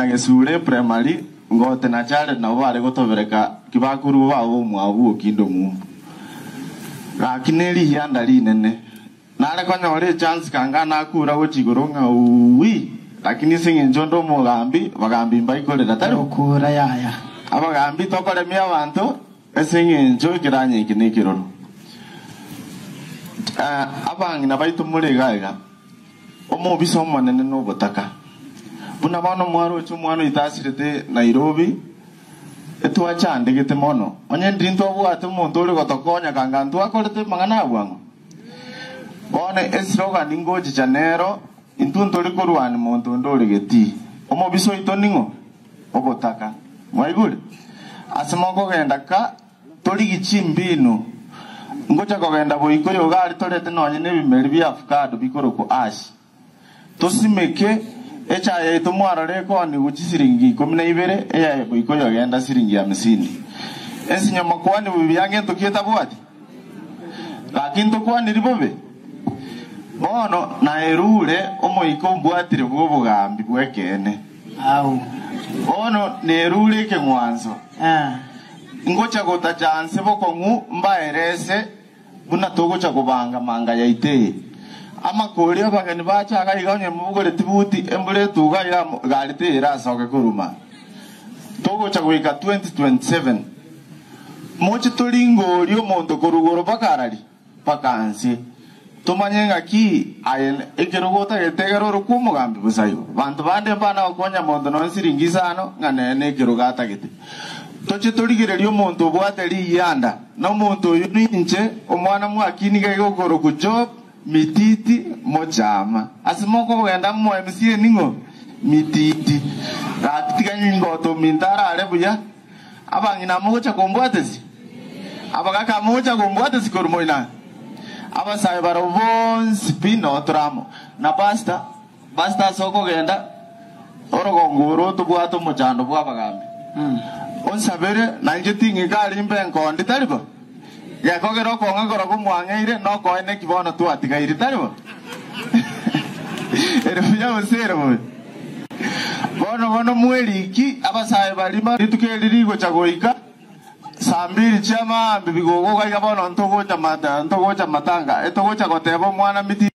Agesure primary ngote na chale na wale gotobereka kibakuru bawo mwabu kindo mu. Rakineli yanda linene. Nale konya ole chance kanga na kura gochigoronga uwi. Lakini singe njondo mugambi bagambi mbaikole datari okura yaya. Abagambi tokole mi abantu esinge njo kiranye kinikiroro. Abangi na baitu mulega omo bisomo nene no botaka. Buna bano mwaro chumwano itasirete Nairobi etwa chande gete mono onye ndinto bwate muntu uri gotokonya kanga ntu akorete mangana bwango bone esroga ningoji janero intunto uri kurwani muntu ndori geti omo biso itoningo obotaka mwaigule asemoko genda ka tori gichimbinu ngocha kogenda boiko yogari torete nonye nebimeri bya avocado bikoroko ash tosimeke echa yetu mwarare ko ni guchisiringi 12 eya boiko yogenda siringi 50 esinyama kwani bibyange ntokieta bwati lakini tokwani ribobe bono na erule omoiko mbwatire bwobugambi bwekene Au bono nerule ke mwanzo ngocha gota chance bokongu mbaerese buna togocha kubanga manga yaite ama kori abagani bacha gaiganye mubugore tibuti embure tuga ya galite irasoke kuruma togocha gwika 2027 mochi tolingo lyo mondo korugoro bakarari pakansi tumanyenga ki ayene ekerogota getegero rukumugambi busayo bantu bande bana okonya mondo no siringisano nganene ekerogata gete toche torigererio muntu bwateri yanda no muntu yuninche omwana mwakini gagokoro kujob mititi mojama asimoko wenda mo MC ningo mititi ratiganyi ngoto mintara arebuya abangina mocha kombwatesi abagaka mocha kombwatesi kormoina abasaye barobon spino tramo na basta soko genda orogongoro tubwato mojando bwabagambe onsabere nanjetingi kali mbenko nditaribo yakogero ko ngakora kumwangeire no ko ene kibono tu atigaire taribo erefya osero bono mweliki abasaye balima ritukelirigo chagoika sambiri chama bibigogo ga bono ntogocha matanga etogocha gotebo mwana miti